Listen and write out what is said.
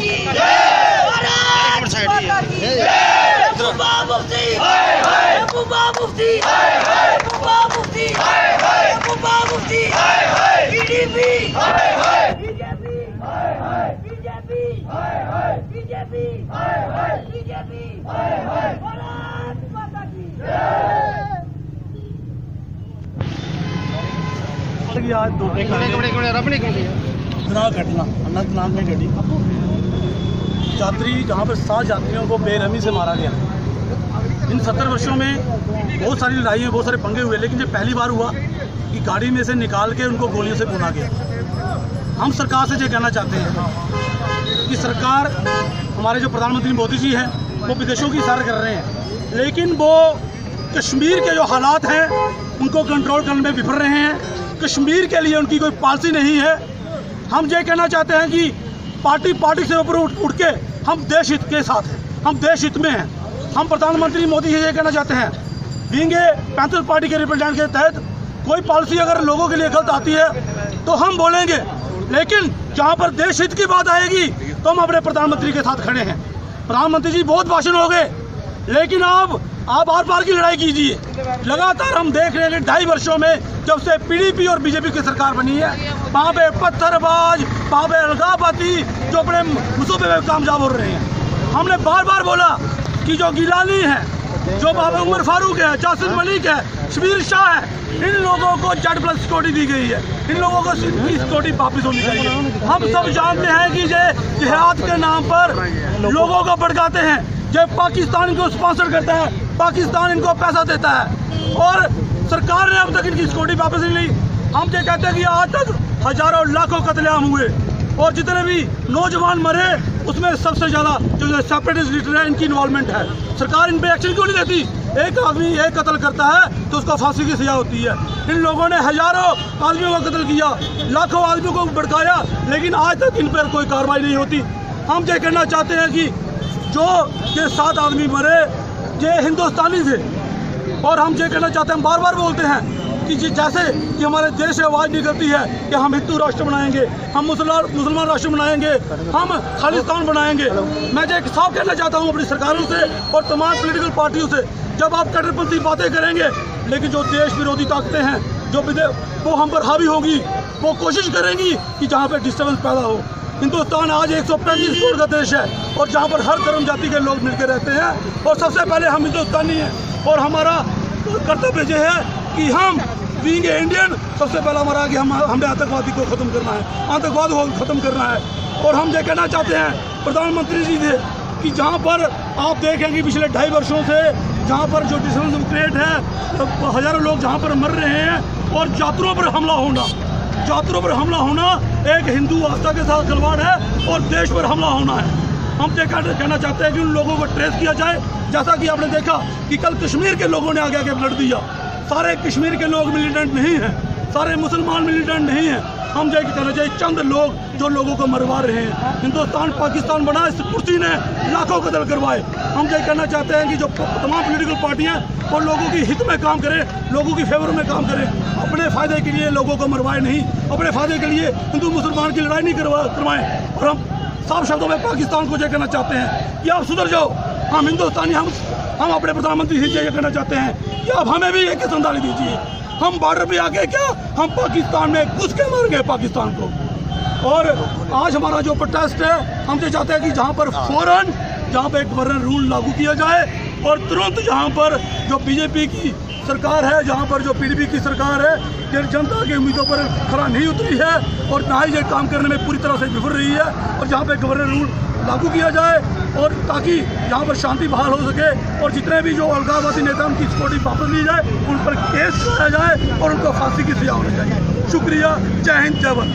की भारत माता की Mehbooba Mufti Mehbooba Mufti Mehbooba Mufti Mehbooba Mufti BJP BJP BJP BJP BJP Bharat Mata की आज घटना अनंतनाग में घटी। यात्री जहाँ पर 7 यात्रियों को बेरहमी से मारा गया। इन 70 वर्षों में बहुत सारी लड़ाई बहुत सारे पंगे हुए, लेकिन ये पहली बार हुआ कि गाड़ी में से निकाल के उनको गोलियों से भुना गया। हम सरकार से ये कहना चाहते हैं कि सरकार, हमारे जो प्रधानमंत्री मोदी जी हैं, वो विदेशों की सैर कर रहे हैं, लेकिन वो कश्मीर के जो हालात हैं उनको कंट्रोल करने में विफल रहे हैं। कश्मीर के लिए उनकी कोई पॉलिसी नहीं है। हम ये कहना चाहते हैं कि पार्टी से ऊपर उठ के हम देश हित के साथ हैं, हम देश हित में हैं। हम प्रधानमंत्री मोदी जी ये कहना चाहते हैं, बीइंग 35 पार्टी के रिप्रेजेंटेटिव के तहत कोई पॉलिसी अगर लोगों के लिए गलत आती है तो हम बोलेंगे, लेकिन जहाँ पर देश हित की बात आएगी तो हम अपने प्रधानमंत्री के साथ खड़े हैं। प्रधानमंत्री जी बहुत भाषण हो गए, लेकिन आप आर पार की लड़ाई कीजिए। लगातार हम देख रहे हैं कि 2.5 वर्षों में जब से पीडीपी और बीजेपी की सरकार बनी है, वहाँ पे पत्थरबाज, वहाँ पे अलगाववादी जो अपने मुसूबे में कामयाब हो रहे हैं। हमने बार बार बोला कि जो गिलानी है, जो बाबा उमर फारूक है, जासिम मलिक है, शबीर शाह है, इन लोगों को Z+ सिक्योरिटी दी गई है। इन लोगों को सिक्योरिटी वापस होनी चाहिए। हम सब जानते हैं कि ये जिहाद के नाम पर लोगों को भड़काते हैं। ये पाकिस्तान इनको स्पॉन्सर करता है, पाकिस्तान इनको पैसा देता है, और सरकार ने अब तक इनकी सिक्योरिटी वापस नहीं ली। हम ये कहते हैं कि आज तक हजारों लाखों कत्लेआम हुए और जितने भी नौजवान मरे उसमें सबसे ज़्यादा जो सेपरेटिस्ट लीडर है इनकी इन्वॉल्वमेंट है। सरकार इन पे एक्शन क्यों नहीं देती? एक आदमी एक कत्ल करता है तो उसको फांसी की सजा होती है। इन लोगों ने हजारों आदमियों का कत्ल किया, लाखों आदमियों को भड़काया, लेकिन आज तक इन पर कोई कार्रवाई नहीं होती। हम ये कहना चाहते हैं कि जो ये 7 आदमी मरे ये हिंदुस्तानी थे, और हम ये कहना चाहते हैं, हम बार बार बोलते हैं कि जैसे कि हमारे देश से आवाज़ निकलती है कि हम हिंदू राष्ट्र बनाएंगे, हम मुसलमान राष्ट्र बनाएंगे, हम खालिस्तान बनाएंगे। मैं ये साफ कहना चाहता हूँ अपनी सरकारों से और तमाम पॉलिटिकल पार्टियों से, जब आप कट्टरपंथी बातें करेंगे, लेकिन जो देश विरोधी ताकतें हैं वो हम पर हावी होगी, वो कोशिश करेंगी कि जहाँ पर डिस्टर्बेंस पैदा हो। हिंदुस्तान आज 135 करोड़ का देश है और जहाँ पर हर धर्म जाति के लोग मिलकर रहते हैं, और सबसे पहले हम हिंदुस्तानी हैं, और हमारा कर्तव्य ये है कि हम बीइंग इंडियन सबसे पहला हमारा कि हमें आतंकवादी को ख़त्म करना है, आतंकवाद को ख़त्म करना है। और हम ये कहना चाहते हैं प्रधानमंत्री जी से कि जहाँ पर आप देखेंगे पिछले 2.5 वर्षों से जहाँ पर जो डिस्टर्बेंस क्रिएट है, तो हज़ारों लोग जहाँ पर मर रहे हैं, और यात्रियों पर हमला होना एक हिंदू आस्था के साथ खिलवाड़ है और देश पर हमला होना है। हम ये कहना चाहते हैं कि उन लोगों को ट्रेस किया जाए, जैसा कि आपने देखा कि कल कश्मीर के लोगों ने आगे आके लड़ दिया। सारे कश्मीर के लोग मिलिटेंट नहीं हैं, सारे मुसलमान मिलिटेंट नहीं हैं। हम ये कहना चाहिए चंद लोग जो लोगों को मरवा रहे हैं। हिंदुस्तान पाकिस्तान बना, इस कुर्सी ने लाखों कत्ल करवाए। हम ये कहना चाहते हैं कि जो तमाम पॉलिटिकल पार्टियां वो लोगों की हित में काम करें, लोगों की फेवर में काम करें, अपने फ़ायदे के लिए लोगों को मरवाए नहीं, अपने फ़ायदे के लिए हिंदू मुसलमान की लड़ाई नहीं करवाएं। और हम साफ शब्दों में पाकिस्तान को ये कहना चाहते हैं कि आप सुधर जाओ। हम हिंदुस्तानी, हम अपने प्रधानमंत्री से ये कहना चाहते हैं कि आप हमें भी एक श्रद्धांजलि दीजिए। हम बॉर्डर पे आके क्या, हम पाकिस्तान में घुस के मार गए पाकिस्तान को। और आज हमारा जो प्रोटेस्ट है, हम ये चाहते हैं कि जहाँ पर फौरन जहाँ पे एक गवर्नर रूल लागू किया जाए, और तुरंत जहाँ पर जो बीजेपी की सरकार है, जहाँ पर जो पीडीपी की सरकार है, ये जनता की उम्मीदों पर खरा नहीं उतरी है और ना ही ये काम करने में पूरी तरह से विफल रही है, और जहाँ पे गवर्नर रूल लागू किया जाए, और ताकि यहाँ पर शांति बहाल हो सके, और जितने भी जो अलगाववादी नेता उनकी सिक्योरिटी वापस ली जाए, उन पर केस कराया जाए और उनको फांसी की सजा होनी चाहिए। शुक्रिया। जय हिंद, जय भारत।